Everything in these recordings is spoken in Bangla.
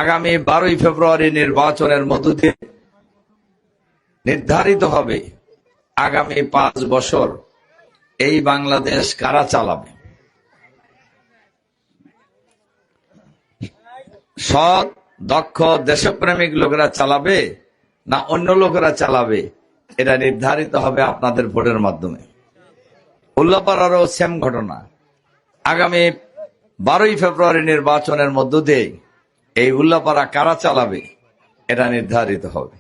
আগামী 12ই ফেব্রুয়ারি নির্বাচনের মধ্য দিয়ে নির্ধারিত হবে আগামী 5 বছর এই বাংলাদেশ কারা চালাবে। সৎ, দক্ষ, দেশপ্রেমিক লোকেরা চালাবে না অন্য লোকেরা চালাবে, এটা নির্ধারিত হবে আপনাদের ভোটের মাধ্যমে। উল্লাপাড়ারও সেম ঘটনা। আগামী 12ই ফেব্রুয়ারি নির্বাচনের মধ্য দিয়ে এই উল্লাপাড়া কারা চালাবে এটা নির্ধারিত হবে।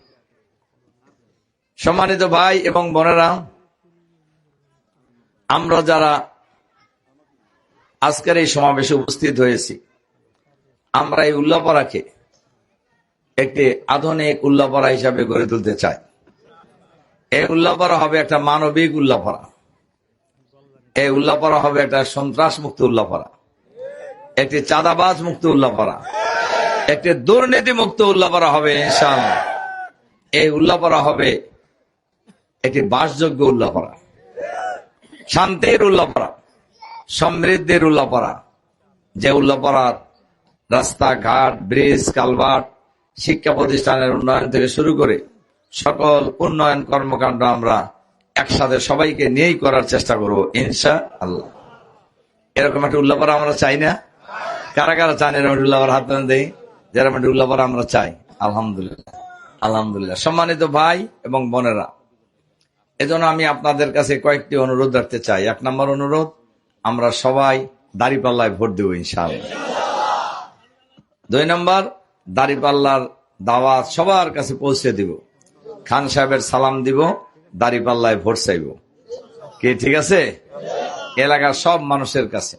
সম্মানিত ভাই এবং বোনেরা, আমরা যারা আজকের এই সমাবেশে উপস্থিত হয়েছি, আমরা এই উল্লাপাড়াকে একটি আধুনিক উল্লাপাড়া হিসাবে গড়ে তুলতে চাই। এই উল্লাপাড়া হবে একটা মানবিক উল্লাপাড়া, এই উল্লাপাড়া হবে একটা সন্ত্রাস মুক্ত উল্লাপাড়া, একটি চাঁদাবাজ মুক্ত উল্লাপাড়া, একটি দুর্নীতি মুক্ত উল্লাপাড়া হবে ইনশাআল্লাহ। এই উল্লাপাড়া হবে একটি বাসযোগ্য উল্লাপাড়া, শান্তির উল্লাপাড়া, সমৃদ্ধির উল্লাপাড়া, যে উল্লাপাড়ার রাস্তাঘাট, ব্রিজ, কালভার্ট, শিক্ষা প্রতিষ্ঠানের উন্নয়ন থেকে শুরু করে সকল উন্নয়ন কর্মকাণ্ড আমরা একসাথে সবাইকে নিয়েই করার চেষ্টা করবো ইনশাআল্লাহ। এরকম একটা উল্লাপাড়া আমরা চাই না? কারা কারা চান এরকম একটা উল্লাপাড়া? হাত দেই, যেরকম একটা উল্লাপাড়া আমরা চাই। আলহামদুলিল্লাহ, আলহামদুলিল্লাহ। সম্মানিত ভাই এবং বোনেরা, এজন্য আমি আপনাদের কাছে কয়েকটি অনুরোধ রাখতে চাই। 1 নম্বর অনুরোধ, আমরা সবাই দাঁড়িপাল্লায় ভোট দেব ইনশাআল্লাহ। 2 নম্বর, দাঁড়িপাল্লার দাওয়াত সবার কাছে পৌঁছে দিব, খান সাহেবের সালাম দিব, দাঁড়িপাল্লায় ভোট চাইব। কি ঠিক আছে? এলাকার সব মানুষের কাছে।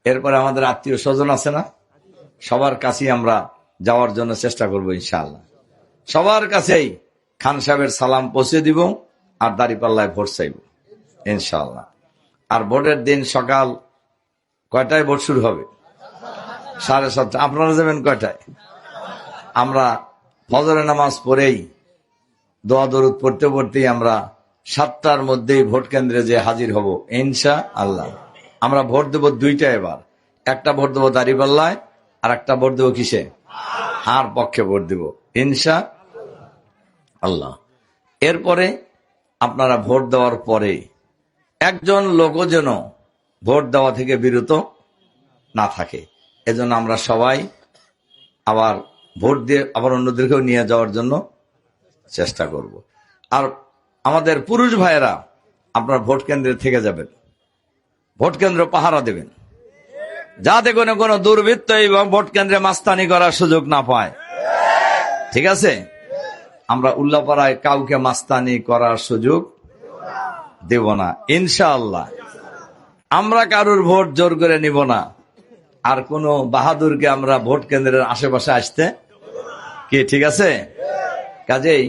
এরপরে আমাদের আত্মীয় স্বজন আছে না, সবার কাছেই আমরা যাওয়ার জন্য চেষ্টা করব ইনশাআল্লাহ। সবার কাছেই খান সাহেবের সালাম পৌঁছে দিব আর দাঁড়িপাল্লায় ভোট চাইব ইনশাআল্লাহ। আর ভোটের দিন সকাল কয়টায় ভোট শুরু হবে? 7:30। আপনারা যাবেন কয়টায়? আমরা ফজরের নামাজ পড়েই দোয়া দরুদ পড়তে পড়তেই আমরা 7টার মধ্যেই ভোট কেন্দ্রে যে হাজির হব ইনশাআল্লাহ। আমরা ভোট দেব 2টা। এবার একটা ভোট দেবো দাঁড়িপাল্লায় আর একটা ভোট দেবো কিসে? আর পক্ষে ভোট দেব ইনশাআল্লাহ। এরপরে আপনারা ভোট দেওয়ার পরে একজন লোকও যেন ভোট দেওয়া থেকে বিরত না থাকে, এজন্য আমরা সবাই আবার ভোট দিয়ে আবার অন্যদেরকেও নিয়ে যাওয়ার জন্য চেষ্টা করব। আর আমাদের পুরুষ ভাইয়েরা, আপনারা ভোট কেন্দ্রে থেকে যাবেন, ভোট কেন্দ্র পাহারা দেবেন, যাতে কোনো দুর্বৃত্ত এবং ভোট কেন্দ্রে মাস্তানি করার সুযোগ না পায়। ঠিক আছে? আমরা উল্লাপাড়ায় কাউকে মাস্তানি করার সুযোগ দেব না ইনশাআল্লাহ। আমরা কারুর ভোট জোর করে নিব না, আর কোন বাহাদুরকে আমরা ভোট কেন্দ্রের আশেপাশে আসতে কি ঠিক আছে? কাজেই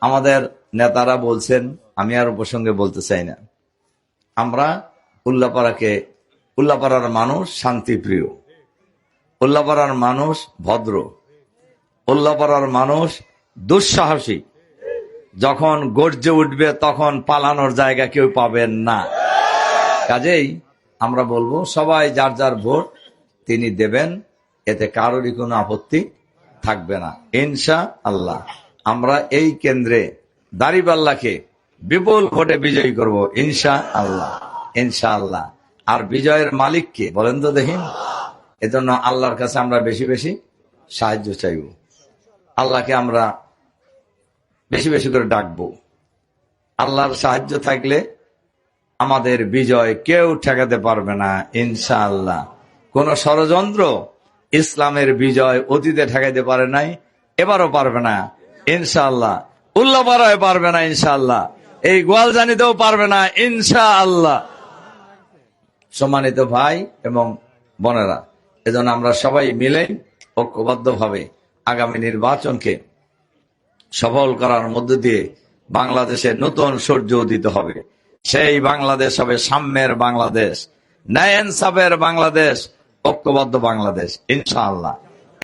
আমাদের নেতারা বলছেন, আমি আর প্রসঙ্গে বলতে চাই না, আমরা উল্লাপাড়ার মানুষ শান্তিপ্রিয়, উল্লাপাড়ার মানুষ ভদ্র, উল্লাপাড়ার মানুষ দুঃসাহসী। যখন গর্জে উঠবে তখন পালানোর জায়গা কেউ পাবেন না। কাজেই আমরা বলবো সবাই যার যার ভোট তিনি দেবেন, এতে কারোরই কোনো আপত্তি থাকবে না ইনশাআল্লাহ। আমরা এই কেন্দ্রে দাঁড়িপাল্লাকে বিপুল ভোটে বিজয়ী করব ইনশাআল্লাহ, ইনশাআল্লাহ। আর বিজয়ের মালিককে বলেন তো দেখি। এজন্য আল্লাহর কাছে আমরা বেশি বেশি সাহায্য চাইব, আল্লাহকে আমরা বেশি বেশি করে ডাকবো। আল্লাহর সাহায্য থাকলে আমাদের বিজয় কেউ ঠেকাতে পারবে না ইনশাআল্লাহ। কোন ষড়যন্ত্র ইসলামের বিজয় অতীতে ঠেকাইতে পারে নাই, এবারও পারবে না ইনশাআল্লাহ। উল্লাপাড়ায় পারবে না ইনশাআল্লাহ, এই গোয়ালজানিতেও পারবে না ইনশাআল্লাহ। সম্মানিত ভাই এবং বোনেরা, এজন্য আমরা সবাই মিলে ঐক্যবদ্ধভাবে আগামী নির্বাচনকে সফল করার মধ্য দিয়ে বাংলাদেশে নতুন সূর্য উদিত হবে। সেই বাংলাদেশ হবে সাম্যের বাংলাদেশ, ন্যায় ইনসাফের বাংলাদেশ, ঐক্যবদ্ধ বাংলাদেশ ইনশাআল্লাহ।